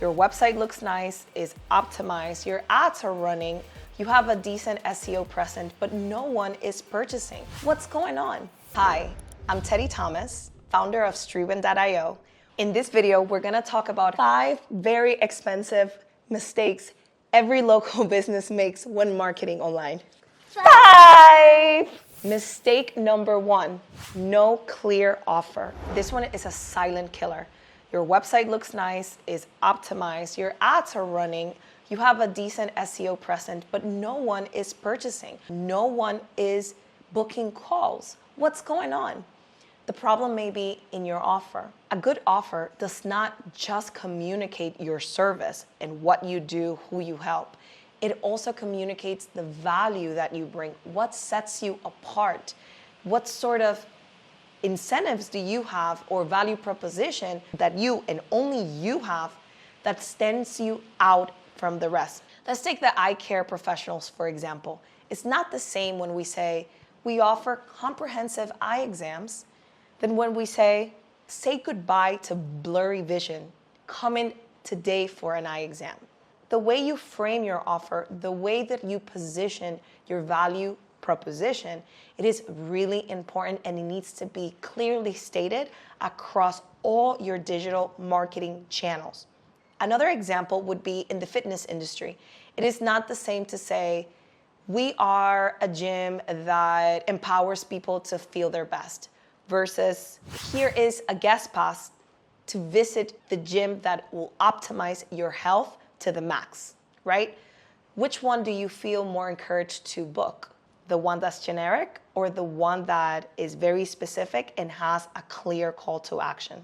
Your website looks nice, is optimized, your ads are running, you have a decent SEO presence, but no one is purchasing. What's going on? Hi, I'm Teddy Thomas, founder of Striven.io. In this video, we're gonna talk about 5 very expensive mistakes every local business makes when marketing online. 5! Mistake number 1, no clear offer. This one is a silent killer. Your website looks nice, is optimized, your ads are running, you have a decent SEO presence, but no one is purchasing. No one is booking calls. What's going on? The problem may be in your offer. A good offer does not just communicate your service and what you do, who you help. It also communicates the value that you bring, what sets you apart, what sort of incentives do you have or value proposition that you and only you have that stands you out from the rest. Let's take the eye care professionals, for example. It's not the same when we say we offer comprehensive eye exams than when we say goodbye to blurry vision. Come in today for an eye exam. The way you frame your offer, the way that you position your value proposition, it is really important and it needs to be clearly stated across all your digital marketing channels. Another example would be in the fitness industry. It is not the same to say, we are a gym that empowers people to feel their best versus here is a guest pass to visit the gym that will optimize your health to the max, right? Which one do you feel more encouraged to book? The one that's generic or the one that is very specific and has a clear call to action?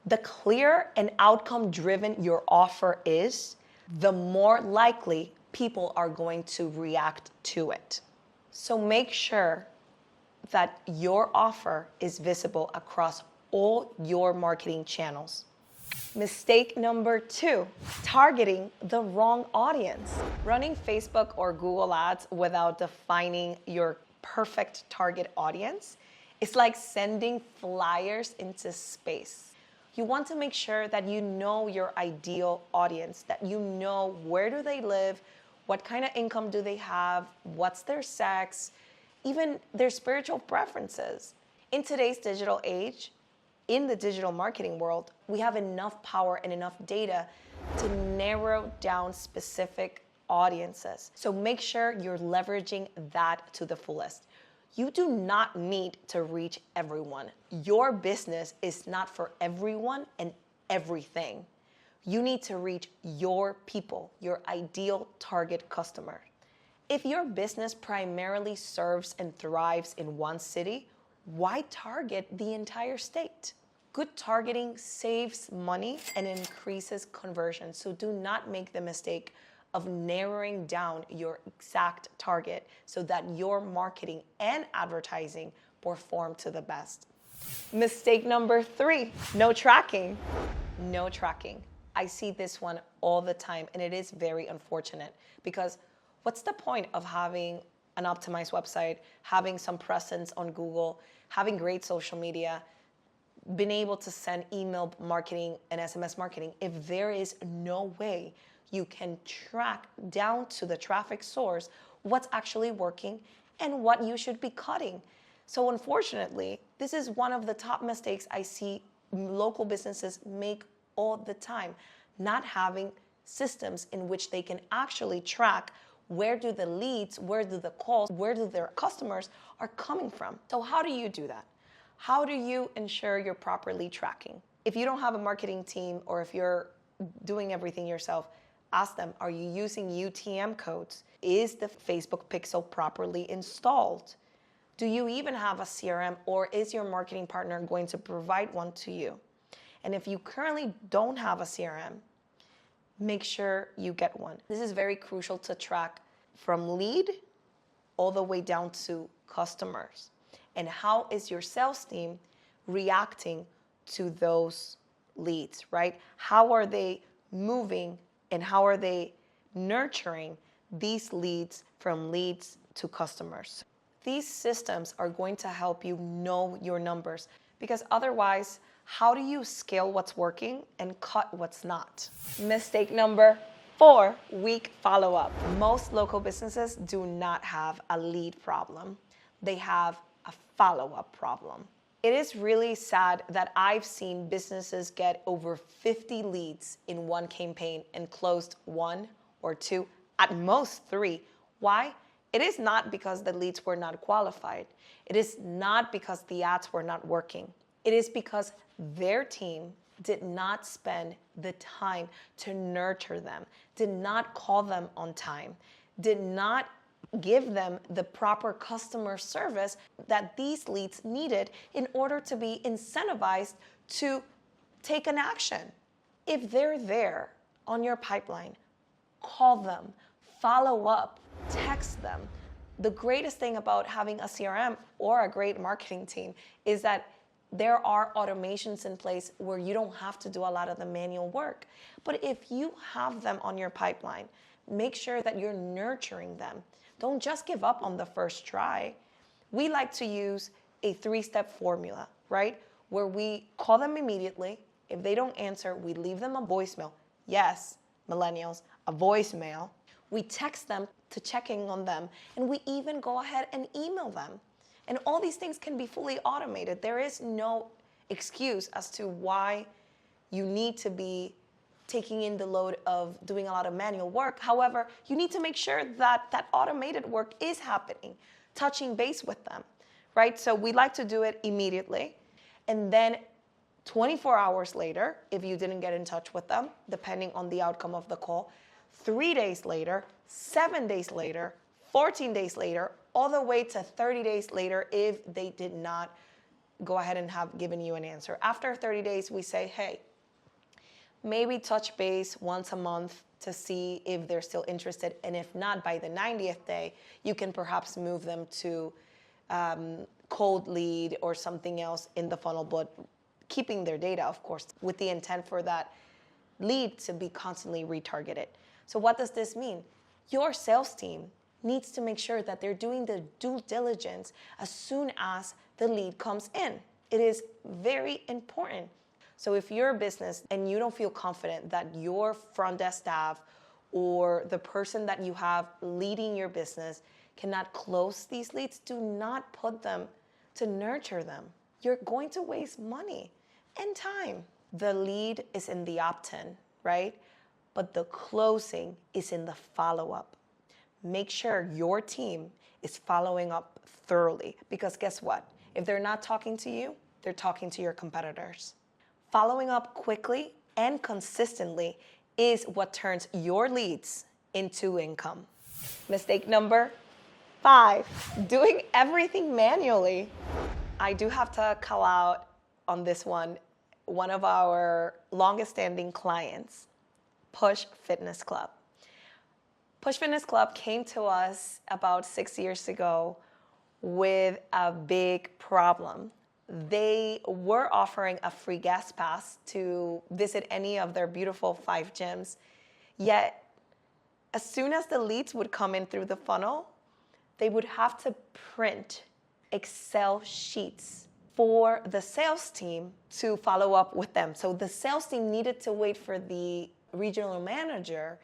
The clearer and outcome-driven your offer is, the more likely people are going to react to it. So make sure that your offer is visible across all your marketing channels. Mistake number 2, targeting the wrong audience. Running Facebook or Google ads without defining your perfect target audience is like sending flyers into space. You want to make sure that you know your ideal audience, that you know where do they live, what kind of income do they have, what's their sex, even their spiritual preferences. In today's digital age, in the digital marketing world, we have enough power and enough data to narrow down specific audiences. So make sure you're leveraging that to the fullest. You do not need to reach everyone. Your business is not for everyone and everything. You need to reach your people, your ideal target customer. If your business primarily serves and thrives in one city, why target the entire state? Good targeting saves money and increases conversion. So do not make the mistake of narrowing down your exact target so that your marketing and advertising perform to the best. Mistake number 3, no tracking. No tracking. I see this one all the time and it is very unfortunate because what's the point of having an optimized website, having some presence on Google, having great social media, been able to send email marketing and SMS marketing if there is no way you can track down to the traffic source what's actually working and what you should be cutting? So unfortunately, this is one of the top mistakes I see local businesses make all the time, not having systems in which they can actually track where do the leads, where do the calls, where do their customers are coming from. So how do you do that? How do you ensure you're properly tracking? If you don't have a marketing team or if you're doing everything yourself, ask them, are you using UTM codes? Is the Facebook pixel properly installed? Do you even have a CRM or is your marketing partner going to provide one to you? And if you currently don't have a CRM, make sure you get one. This is very crucial to track from lead all the way down to customers. And how is your sales team reacting to those leads, right? How are they moving and how are they nurturing these leads from leads to customers? These systems are going to help you know your numbers because otherwise, How do you scale what's working and cut what's not? Mistake number 4, weak follow-up. Most local businesses do not have a lead problem. They have a follow-up problem. It is really sad that I've seen businesses get over 50 leads in one campaign and closed 1 or 2, at most 3. Why? It is not because the leads were not qualified. It is not because the ads were not working. It is because their team did not spend the time to nurture them, did not call them on time, did not give them the proper customer service that these leads needed in order to be incentivized to take an action. If they're there on your pipeline, call them, follow up, text them. The greatest thing about having a CRM or a great marketing team is that there are automations in place where you don't have to do a lot of the manual work. But if you have them on your pipeline, make sure that you're nurturing them. Don't just give up on the first try. We like to use a 3-step formula, right? Where we call them immediately. If they don't answer, we leave them a voicemail. Yes, millennials, a voicemail. We text them to check in on them, and we even go ahead and email them. And all these things can be fully automated. There is no excuse as to why you need to be taking in the load of doing a lot of manual work. However, you need to make sure that that automated work is happening, touching base with them, right? So we like to do it immediately. And then 24 hours later, if you didn't get in touch with them, depending on the outcome of the call, 3 days later, 7 days later, 14 days later, all the way to 30 days later if they did not go ahead and have given you an answer. After 30 days, we say, hey, maybe touch base once a month to see if they're still interested. And if not, by the 90th day, you can perhaps move them to cold lead or something else in the funnel, but keeping their data, of course, with the intent for that lead to be constantly retargeted. So what does this mean? Your sales team needs to make sure that they're doing the due diligence as soon as the lead comes in. It is very important. So if you're a business and you don't feel confident that your front desk staff or the person that you have leading your business cannot close these leads, do not put them to nurture them. You're going to waste money and time. The lead is in the opt-in, right? But the closing is in the follow-up. Make sure your team is following up thoroughly, because guess what? If they're not talking to you, they're talking to your competitors. Following up quickly and consistently is what turns your leads into income. Mistake number 5, doing everything manually. I do have to call out on this one of our longest standing clients, Push Fitness Club. Push Fitness Club came to us about 6 years ago with a big problem. They were offering a free guest pass to visit any of their beautiful 5 gyms. Yet, as soon as the leads would come in through the funnel, they would have to print Excel sheets for the sales team to follow up with them. So the sales team needed to wait for the regional manager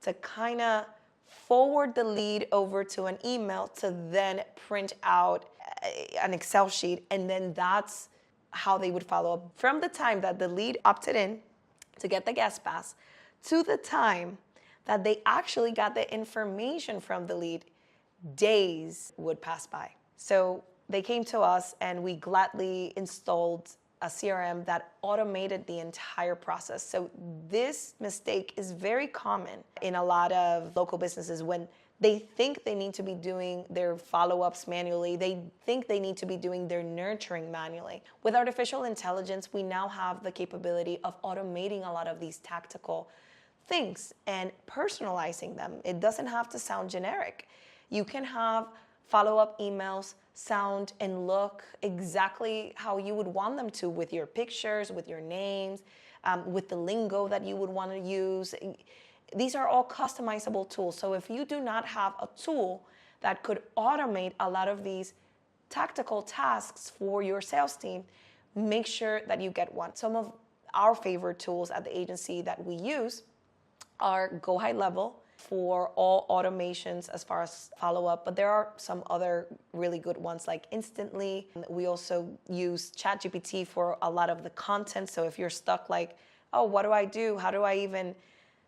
to kind of forward the lead over to an email to then print out an Excel sheet, and then that's how they would follow up. From the time that the lead opted in to get the guest pass to the time that they actually got the information from the lead, days would pass by. So they came to us and we gladly installed a CRM that automated the entire process. So this mistake is very common in a lot of local businesses when they think they need to be doing their follow-ups manually. They think they need to be doing their nurturing manually. With artificial intelligence, we now have the capability of automating a lot of these tactical things and personalizing them. It doesn't have to sound generic. You can have follow-up emails sound and look exactly how you would want them to, with your pictures, with your names, with the lingo that you would want to use. These are all customizable tools. So if you do not have a tool that could automate a lot of these tactical tasks for your sales team, make sure that you get one. Some of our favorite tools at the agency that we use are Go High Level for all automations as far as follow-up, but there are some other really good ones like Instantly. We also use ChatGPT for a lot of the content. So if you're stuck like, oh, what do I do? How do I even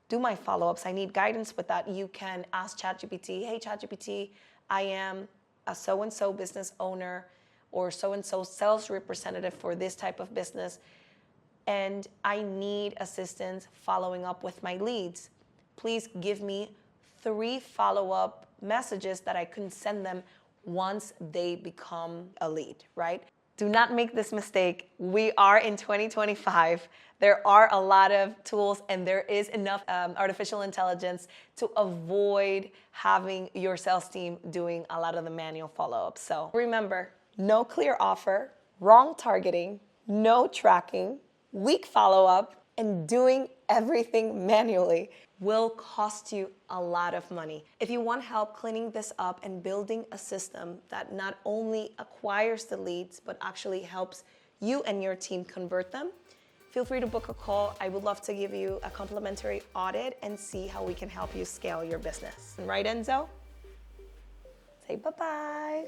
do my follow-ups? I need guidance with that. You can ask ChatGPT, hey, ChatGPT, I am a so-and-so business owner or so-and-so sales representative for this type of business, and I need assistance following up with my leads. Please give me 3 follow-up messages that I can send them once they become a lead, right? Do not make this mistake. We are in 2025. There are a lot of tools and there is enough artificial intelligence to avoid having your sales team doing a lot of the manual follow-ups. So remember, no clear offer, wrong targeting, no tracking, weak follow-up, and doing everything manually will cost you a lot of money. If you want help cleaning this up and building a system that not only acquires the leads, but actually helps you and your team convert them, feel free to book a call. I would love to give you a complimentary audit and see how we can help you scale your business. Right, Enzo? Say bye-bye.